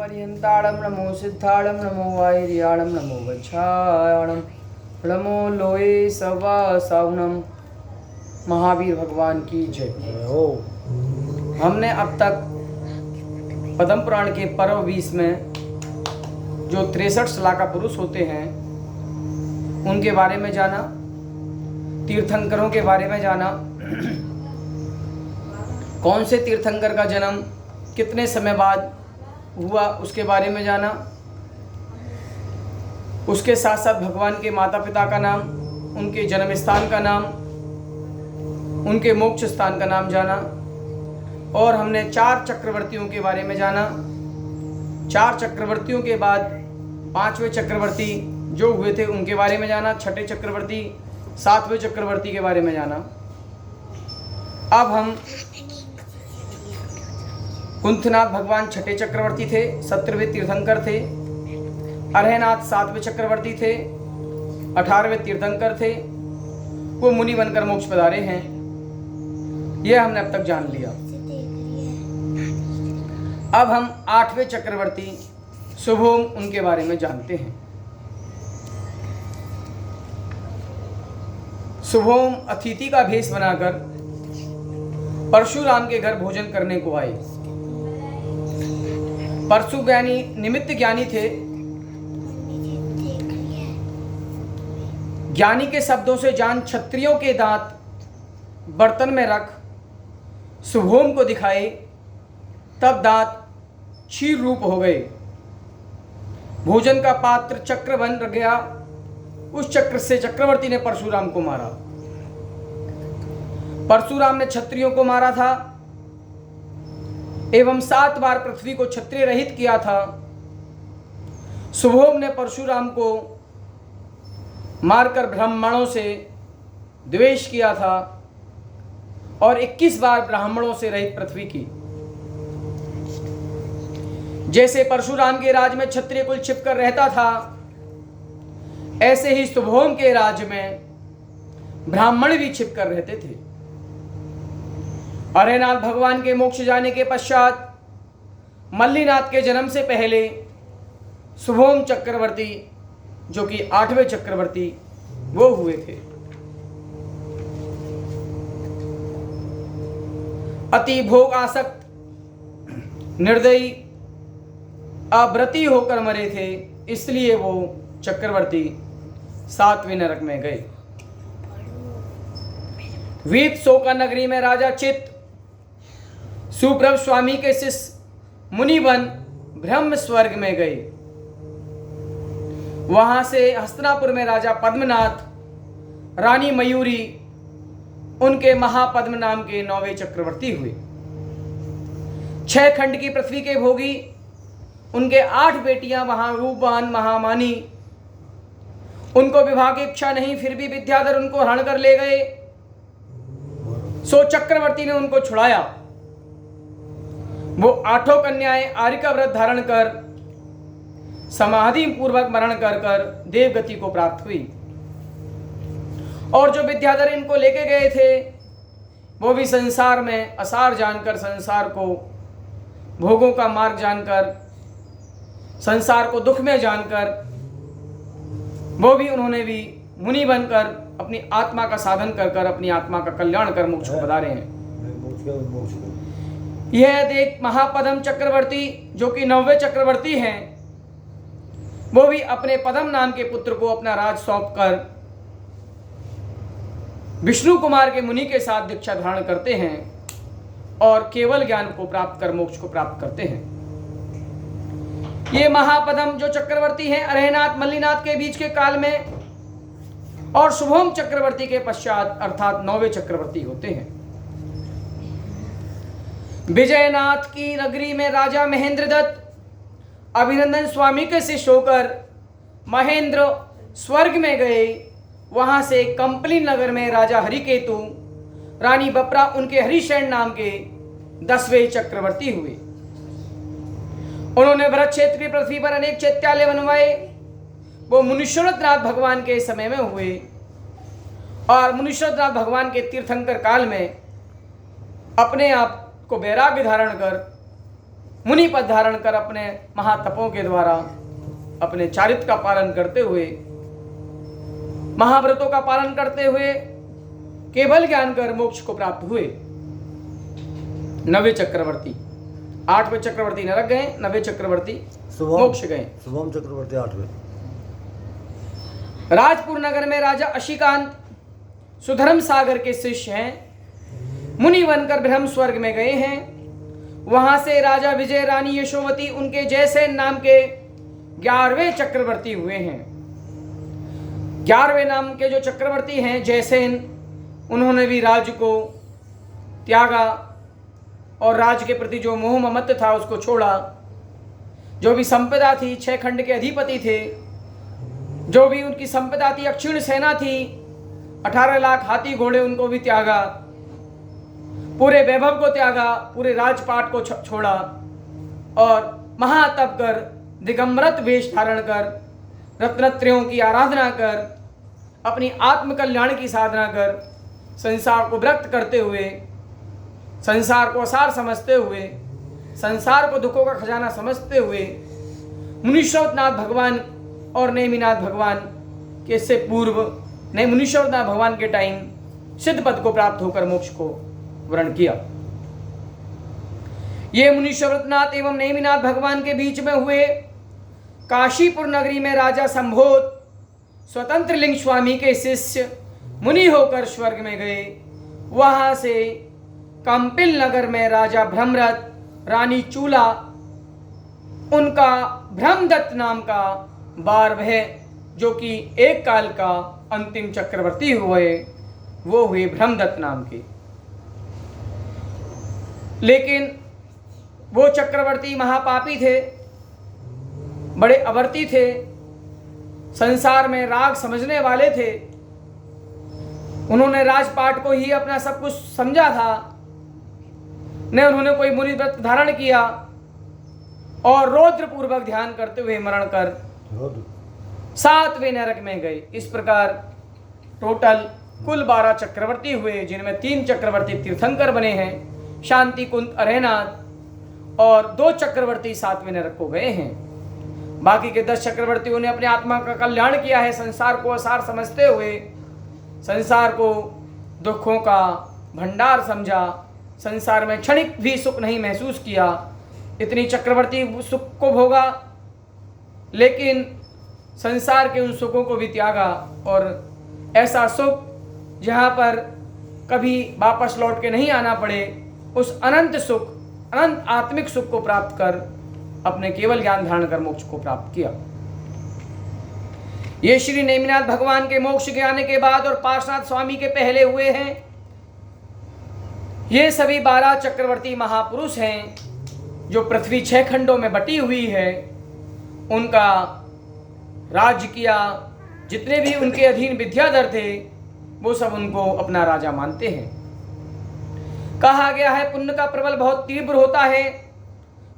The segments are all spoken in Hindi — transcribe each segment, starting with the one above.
अरिहंताणं नमो सिद्धाणं नमो वायरियाणं नमो वच्छायाणं नमो लोये सवासाहुणं। महावीर भगवान की जय हो। हमने अब तक पद्म पुराण के पर्व 20 में जो 63 शलाका पुरुष होते हैं उनके बारे में जाना, तीर्थंकरों के बारे में जाना, कौन से तीर्थंकर का जन्म कितने समय बाद हुआ उसके बारे में जाना, उसके साथ साथ भगवान के माता पिता का नाम, उनके जन्म स्थान का नाम, उनके मोक्ष स्थान का नाम जाना। और हमने 4 चक्रवर्तियों के बारे में जाना। 4 चक्रवर्तियों के बाद 5वें चक्रवर्ती जो हुए थे उनके बारे में जाना, 6ठे चक्रवर्ती, 7वें चक्रवर्ती के बारे में जाना। अब हम कुंथनाथ भगवान 6ठे चक्रवर्ती थे, 17वें तीर्थंकर थे। अरहनाथ 7वें चक्रवर्ती थे, 18वें तीर्थंकर थे। वो मुनि बनकर मोक्ष पधारे हैं। यह हमने अब तक जान लिया। अब हम 8वें चक्रवर्ती शुभोम उनके बारे में जानते हैं। शुभोम अतिथि का भेष बनाकर परशुराम के घर भोजन करने को आए। परशु ज्ञानी निमित्त ज्ञानी थे। ज्ञानी के शब्दों से जान क्षत्रियों के दांत बर्तन में रख शुभोम को दिखाए, तब दांत क्षीर रूप हो गए। भोजन का पात्र चक्र बन गया। उस चक्र से चक्रवर्ती ने परशुराम को मारा। परशुराम ने क्षत्रियों को मारा था एवं 7 बार पृथ्वी को क्षत्रिय रहित किया था। शुभोम ने परशुराम को मारकर ब्राह्मणों से द्वेष किया था और 21 बार ब्राह्मणों से रहित पृथ्वी की। जैसे परशुराम के राज में क्षत्रिय कुल छिपकर रहता था, ऐसे ही शुभोम के राज में ब्राह्मण भी छिपकर रहते थे। अरहनाथ भगवान के मोक्ष जाने के पश्चात मल्लीनाथ के जन्म से पहले शुभोम चक्रवर्ती जो कि 8वें चक्रवर्ती वो हुए थे। अति भोग आसक्त, निर्दयी, अव्रती होकर मरे थे, इसलिए वो चक्रवर्ती 7वें नरक में गए। वीत शोका नगरी में राजा चित्त सुप्रभ स्वामी के शिष्य मुनिवन ब्रह्म स्वर्ग में गए। वहां से हस्तिनापुर में राजा पद्मनाथ, रानी मयूरी उनके महापद्म नाम के 9वें चक्रवर्ती हुए। 6 खंड की पृथ्वी के भोगी उनके 8 बेटियां वहां रूपवान महामानी। उनको विवाह की इच्छा नहीं, फिर भी विद्याधर उनको हरण कर ले गए। सो चक्रवर्ती ने उनको छुड़ाया। वो 8 कन्याएं आर्य का व्रत धारण कर समाधि पूर्वक मरण कर कर देवगति को प्राप्त हुई। और जो विद्याधर इनको लेके गए थे वो भी संसार में असार जानकर, संसार को भोगों का मार्ग जानकर, संसार को दुख में जानकर वो भी उन्होंने भी मुनि बनकर अपनी आत्मा का साधन कर कर अपनी आत्मा का कल्याण कर मोक्ष को पधारे हैं। यह देख महापद्म चक्रवर्ती जो कि 9वें चक्रवर्ती हैं, वो भी अपने पद्म नाम के पुत्र को अपना राज सौंपकर विष्णु कुमार के मुनि के साथ दीक्षा धारण करते हैं और केवल ज्ञान को प्राप्त कर मोक्ष को प्राप्त करते हैं। ये महापद्म जो चक्रवर्ती हैं अरहनाथ मल्लीनाथ के बीच के काल में और शुभोम चक्रवर्ती के पश्चात अर्थात 9वें चक्रवर्ती होते हैं। विजयनाथ की नगरी में राजा महेंद्र दत्त अभिनंदन स्वामी के शिष्य होकर महेंद्र स्वर्ग में गए। वहां से कंपली नगर में राजा हरिकेतु, रानी बपरा उनके हरिशैन नाम के 10वें चक्रवर्ती हुए। उन्होंने भरत क्षेत्र की पृथ्वी पर अनेक चैत्यालय बनवाए। वो मुनीश्वरनाथ भगवान के समय में हुए और मुनीश्वरनाथ भगवान के तीर्थंकर काल में अपने आप को वैराग्य धारण कर मुनि पद धारण कर अपने महातपों के द्वारा अपने चारित्र का पालन करते हुए, महाव्रतों का पालन करते हुए केवल ज्ञान कर मोक्ष को प्राप्त हुए। 90 चक्रवर्ती, 8वें चक्रवर्ती नरक गए, 90 चक्रवर्ती मोक्ष गए। शुभम चक्रवर्ती 8वें। राजपुर नगर में राजा अशिकांत सुधर्म सागर के शिष्य हैं, मुनि बनकर ब्रह्म स्वर्ग में गए हैं। वहां से राजा विजय, रानी यशोवती, उनके जयसेन नाम के 11वें चक्रवर्ती हुए हैं। 11वें नाम के जो चक्रवर्ती हैं जयसेन, उन्होंने भी राज्य को त्यागा और राज्य के प्रति जो मोह ममत्व था उसको छोड़ा। जो भी संपदा थी, 6 खंड के अधिपति थे, जो भी उनकी संपदा थी, अक्षीण सेना थी, 18 लाख हाथी घोड़े, उनको भी त्यागा, पूरे वैभव को त्यागा, पूरे राजपाट को छोड़ा और महातप कर, दिगंबरत वेश धारण कर, रत्नत्रयों की आराधना कर, अपनी आत्म कल्याण की साधना कर, संसार को विरक्त करते हुए, संसार को असार समझते हुए, संसार को दुखों का खजाना समझते हुए मुनीश्वरनाथ भगवान और नेमिनाथ भगवान के से पूर्व मुनीश्वरनाथ भगवान के टाइम सिद्ध पद को प्राप्त होकर मोक्ष को वर्ण किया। ये मुनीश्वरनाथ एवं नेमिनाथ भगवान के बीच में हुए। काशीपुर नगरी में राजा संभोत स्वतंत्र लिंग स्वामी के शिष्य मुनि होकर स्वर्ग में गए। वहां से कंपिल नगर में राजा ब्रह्मरथ, रानी चूला, उनका ब्रह्मदत्त नाम का 12वें, जो कि एक काल का अंतिम चक्रवर्ती हुए, वो हुए ब्रह्मदत्त नाम के। लेकिन वो चक्रवर्ती महापापी थे, बड़े अवर्ती थे, संसार में राग समझने वाले थे। उन्होंने राजपाट को ही अपना सब कुछ समझा था, न उन्होंने कोई मुनि व्रत धारण किया और रौद्र पूर्वक ध्यान करते हुए मरण कर 7वें नरक में गए। इस प्रकार टोटल कुल 12 चक्रवर्ती हुए, जिनमें 3 चक्रवर्ती तीर्थंकर बने हैं, शांति कुंत, अरहनाथ, और 2 चक्रवर्ती 7वें नरक को गए हैं। बाकी के 10 चक्रवर्तियों ने अपने आत्मा का कल्याण किया है, संसार को असार समझते हुए, संसार को दुखों का भंडार समझा, संसार में क्षणिक भी सुख नहीं महसूस किया। इतनी चक्रवर्ती सुख को भोगा, लेकिन संसार के उन सुखों को भी त्यागा और ऐसा सुख जहाँ पर कभी वापस लौट के नहीं आना पड़े, उस अनंत सुख, अनंत आत्मिक सुख को प्राप्त कर अपने केवल ज्ञान धारण कर मोक्ष को प्राप्त किया। ये श्री नेमिनाथ भगवान के मोक्ष के आने के बाद और पार्श्वनाथ स्वामी के पहले हुए हैं। ये सभी 12 चक्रवर्ती महापुरुष हैं, जो पृथ्वी 6 खंडों में बटी हुई है, उनका राज्य किया। जितने भी उनके अधीन विद्याधर थे, वो सब उनको अपना राजा मानते हैं। कहा गया है पुण्य का प्रबल बहुत तीव्र होता है,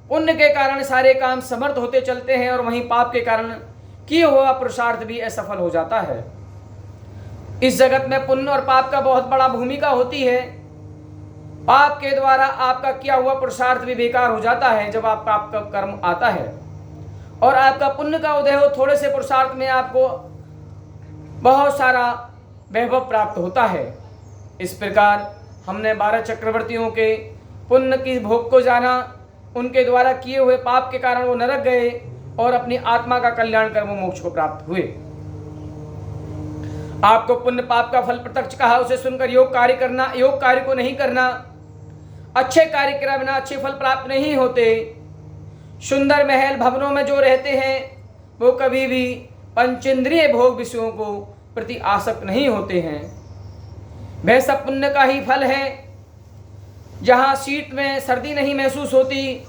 पुण्य के कारण सारे काम समर्थ होते चलते हैं और वहीं पाप के कारण किए हुआ पुरुषार्थ भी असफल हो जाता है। इस जगत में पुण्य और पाप का बहुत बड़ा भूमिका होती है। पाप के द्वारा आपका किया हुआ पुरुषार्थ भी बेकार हो जाता है जब आप पाप का कर्म आता है, और आपका पुण्य का उदय हो, थोड़े से पुरुषार्थ में आपको बहुत सारा वैभव प्राप्त होता है। इस प्रकार हमने 12 चक्रवर्तियों के पुण्य की भोग को जाना, उनके द्वारा किए हुए पाप के कारण वो नरक गए और अपनी आत्मा का कल्याण कर वो मोक्ष को प्राप्त हुए। आपको पुण्य पाप का फल प्रत्यक्ष कहा, उसे सुनकर योग कार्य करना, योग कार्य को नहीं करना, अच्छे कार्य के बिना अच्छे फल प्राप्त नहीं होते। सुंदर महल भवनों में जो रहते हैं वो कभी भी पंचेंद्रिय भोग विषयों को प्रति आसक्त नहीं होते हैं। वह सब पुण्य का ही फल है। जहाँ शीत में सर्दी नहीं महसूस होती,